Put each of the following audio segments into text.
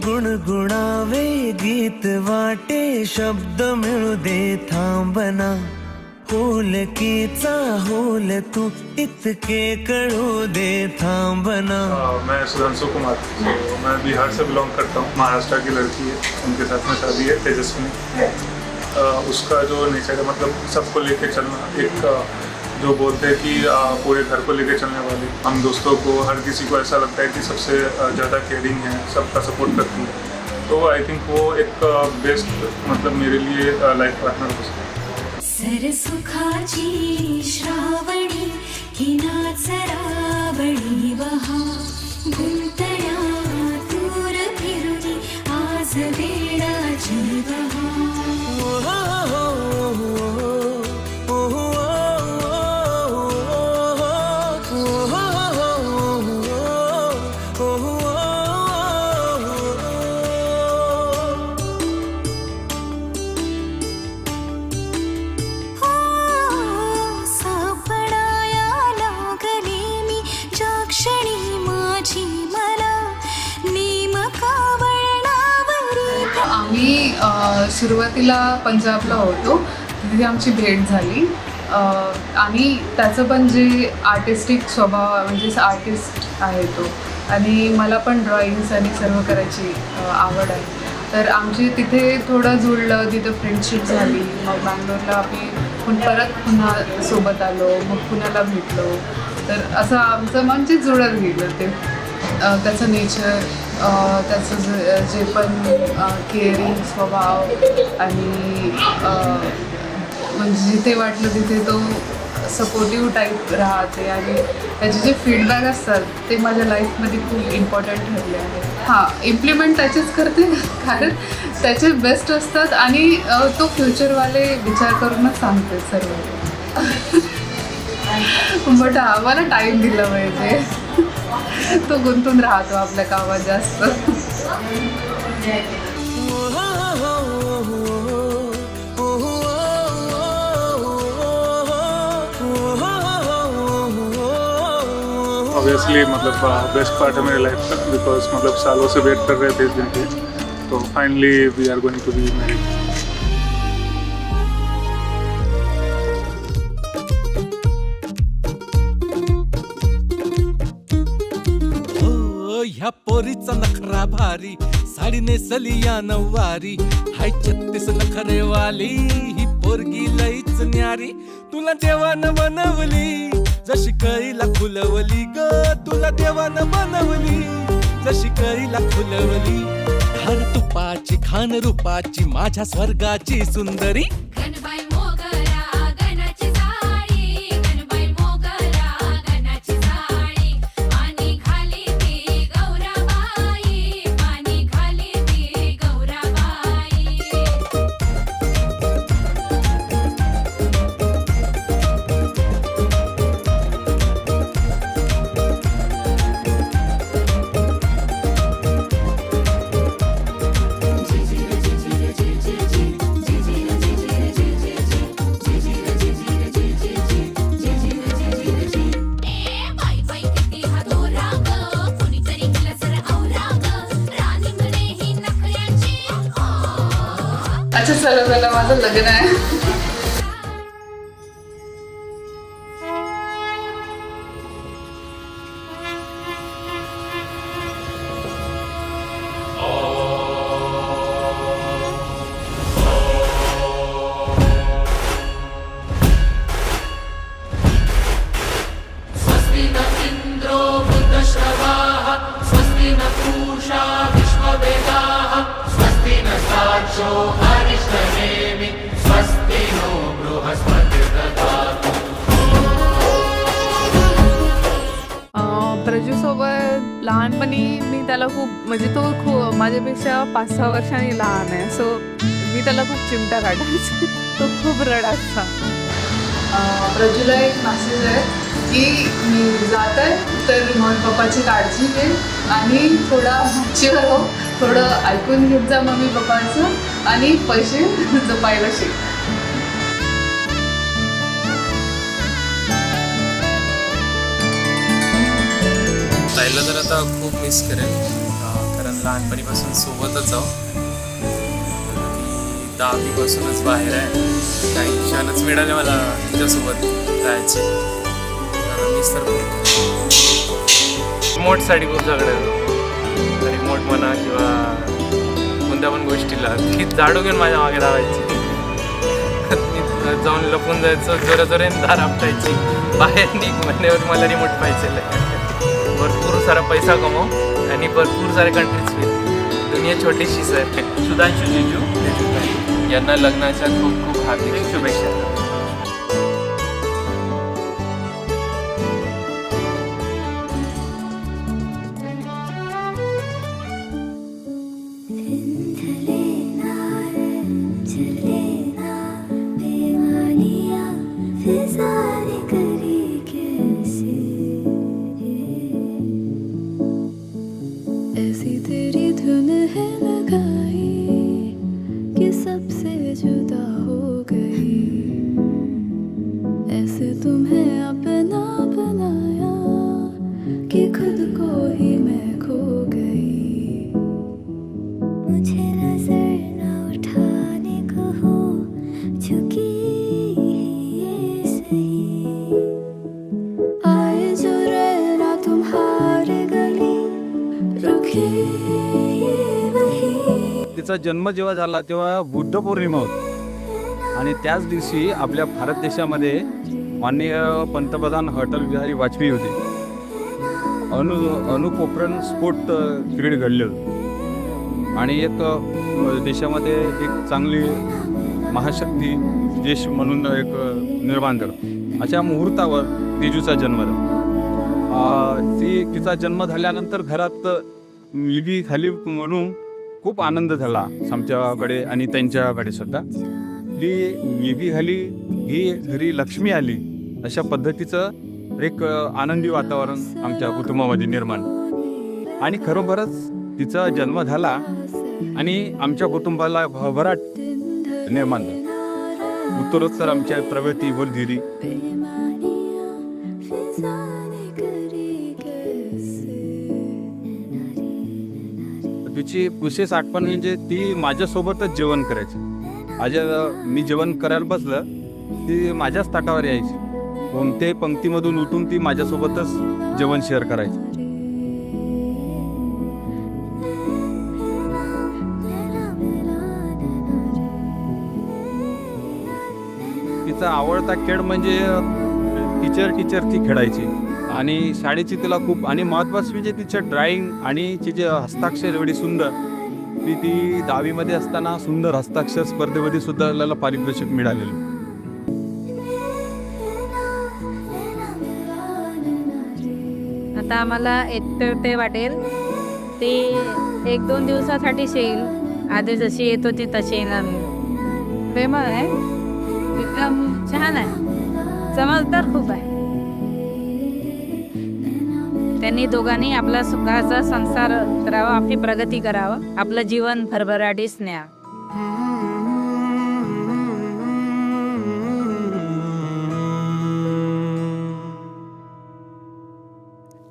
गुणगुणावे गीत वाटे शब्द मिळू दे थांबना होलकीचा होल तू इतके कळू दे थांबना। मैं सुधांशु कुमार, मैं बिहार से बिलोंग करता हूँ। महाराष्ट्र की लड़की है, उनके साथ में शादी है तेजस्विनी। उसका जो नेचर है मतलब सबको लेके चलना, एक जो बोलते हैं कि पूरे घर को लेके चलने वाली, हम दोस्तों को हर किसी को ऐसा लगता है कि सबसे ज़्यादा केयरिंग है, सबका सपोर्ट करती है। तो आई थिंक वो एक बेस्ट मतलब मेरे लिए लाइफ पार्टनर हो सकता है। सरसुखाची श्रावणी किनाच रावणी बहा गुंतया दूर फिरुनी आज वेळाची बहा। आम्ही सुरुवातीला पंजाबला होतो, तिथे आमची भेट झाली आणि त्याचं पण जे आर्टिस्टिक स्वभाव म्हणजे आर्टिस्ट आहे तो, आणि मला पण ड्रॉइंग्स आणि सर्व करायची आवड आहे, तर आमची तिथे थोडं जुळलं, तिथं फ्रेंडशिप झाली। मग बँगलोरला आम्ही पुन्हा सोबत आलो, मग पुण्याला भेटलो, तर असं आमचं म्हणजे जुळत गेलं ते। त्याचं नेचर, त्याचं जे पण केअरिंग स्वभाव आणि म्हणजे जिथे वाटलं तिथे तो सपोर्टिव्ह टाईप राहते, आणि त्याचे जे फीडबॅक असतात ते माझ्या लाईफमध्ये खूप इम्पॉर्टंट ठरले आहेत। हां, इम्प्लिमेंट त्याचेच करते कारण त्याचे बेस्ट असतात आणि तो फ्युचरवाले विचार करूनच सांगते सर्व। बट आम्हाला टाईम दिला पाहिजे, तो गुंतून राहतो आपल्या कामात जास्त। ऑब्वियसली मतलब बेस्ट पार्ट है मेरी लाइफ का, बिकॉज मतलब सालों से वेट कर रहे थे इस दिन के, तो finally we are going to be married. ह्या पोरीचा नखरा भारी, साडी नेसली या नववारी, हाय 36 नखरेवाली, ही पोरगी लईच न्यारी, तुला देवानं बनवली जशी कळीला खुलवली ग, तुला देवानं बनवली जशी कळीला खुलवली, हर तुपाची खान रूपाची माझ्या स्वर्गाची सुंदरी। अच्छा चला माझं लग्न आहे। स्वस्ति न इंद्रो वृद्धश्रवाः, स्वस्ति न पूषा विश्ववेदाः, स्वस्ति न साक्षो हरिष्ठनेमि, स्वस्ति नो बृहस्पतिर्दधातु। प्रजूसोबत लहानपणी मी त्याला खूप म्हणजे तो खूप माझ्यापेक्षा 5-6 वर्षांनी लहान आहे, सो मी त्याला खूप चिमटा काढायचे, तो खूप रडायचा। प्रजूला एक मेसेज आहे की मी जात आहे तर मग पप्पाची काळजी घे आणि थोडा मॅच्युअर हो, थोडं ऐकून घेत जा मम्मी पप्पाचं आणि पैसे जपायला शिक। ताईला तर आता खूप मिस करेन, कारण कारण लहानपणीपासून सोबतच आहो. ती 10वीपासूनच बाहेर आहे. काही क्षणच मिळाले मला तिच्यासोबत राहायचे. कारण मी तर रिमोटसाठी खूप झगडा होतो. रिमोट म्हणा किंवा कोणत्या पण गोष्टीला ती झाडू घेऊन माझ्या मागे धावायची. जाऊन लपून जायचं, जोराजोराने दार आपटायची, बाहेर निघ म्हणल्यावर मला रिमोट पाहिजे. भरपूर सारा पैसा कमव आणि भरपूर सारे कंट्रीज फिर. दुनिया छोटीशीच आहे. सुधांशू जिजू यांना लग्नाच्या खूप खूप हार्दिक शुभेच्छा. ऐसी तेरी धुन है लगाई कि सबसे जुदा हो गई. ऐसे तुम्हें अपना बनाया कि खुद को ही मैं खो गई. मुझे नजर न उठाने को हो चुकी ये सही. आए जो रहना तुम्हारे गली रुके ये वही. तिचा जन्म जेव्हा झाला तेव्हा बुद्ध पौर्णिमा होती आणि त्याच दिवशी आपल्या भारत देशामध्ये माननीय पंतप्रधान अटल बिहारी वाजपेयी होते. अणुपोखरण स्फोट तिकडे घडले होते आणि एक देशामध्ये एक चांगली महाशक्ती देश म्हणून एक निर्माण झालं. अशा मुहूर्तावर तेजूचा जन्म झाला. तिचा जन्म झाल्यानंतर घरात मुलगी झाली म्हणून खूप आनंद झाला आमच्याकडे आणि त्यांच्याकडे सुद्धा. ही मुलगी झाली, ही घरी लक्ष्मी आली, अशा पद्धतीचं एक आनंदी वातावरण आमच्या कुटुंबामध्ये निर्माण. आणि खरोखरच तिचा जन्म झाला आणि आमच्या कुटुंबाला भरभराट निर्माण झाली. उत्तरोत्तर आमच्या प्रगती वर दिली. तिची विशेष आठवण म्हणजे ती माझ्यासोबतच जेवण करायची. मी जेवण करायला बसलं ती माझ्याच ताटावर यायची. कोणत्याही पंक्तीमधून उठून ती माझ्यासोबतच जेवण शेअर करायची. तिचा आवडता खेळ म्हणजे टीचर ती खेळायची आणि शाळेची तिला खूप आणि महत्त्वाचं म्हणजे तिचं ड्रॉइंग आणि तिचे हस्ताक्षर एवढी सुंदर. ती 10वीमध्ये असताना सुंदर हस्ताक्षर स्पर्धेमध्ये सुद्धा आपल्याला पारितोषिक मिळालेलं. आता आम्हाला एकटे वाटेल ती 1-2 दिवसासाठीच येईल. आधी जशी येत होती तशी येणार नाही. प्रेमळ आहे, एकदम छान आहे, समजदार खूप आहे. त्यांनी दोघांनी आपला सुखाचा संसार करावा, आपली प्रगती करावं, आपलं जीवन भरभराटीस न्या.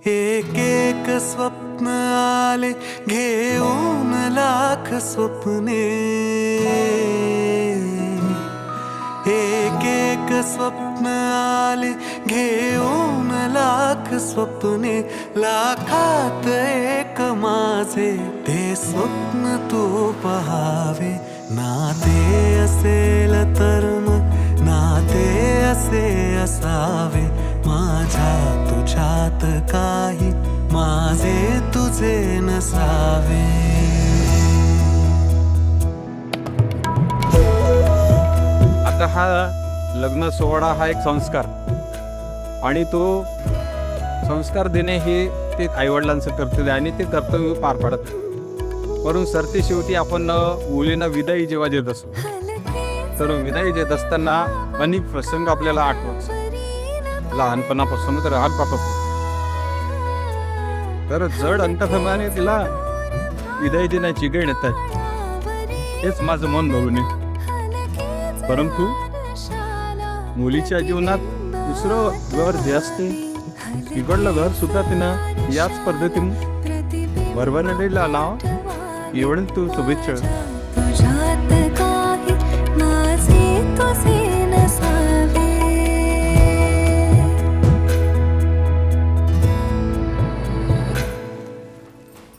एक एक स्वप्न आले घेऊन लाख स्वप्ने. एक एक स्वप्न आले घेऊन लाख स्वप्ने. लाखात एक माझे ते स्वप्न तू पहावे. नाते असेल तर मग नाते असे असावे. माझ्या तुझ्यात काही माझे तुझे नसावे. आता हा लग्न सोहळा हा एक संस्कार आणि तो संस्कार देणे हे ते आईवडिलांचं कर्तव्य आणि ते कर्तव्य पार पाडत. परंतु सरते शेवटी आपण मुलींना विदाई जेव्हा देत असतो तर विदाई देत असताना अनेक प्रसंग आपल्याला आठवत. लहानपणापासून तर लहानपणापासून तर जड अंतःकरणाने तिला विदाई देण्याची गण येतात. हेच माझं मन बघून. परंतु मुलीच्या जीवनात दुसरं घर जे असते तिकडलं घर सुद्धा तिनं याच पद्धतीने बरोबर नाव एवढंच तू शुभेच्छा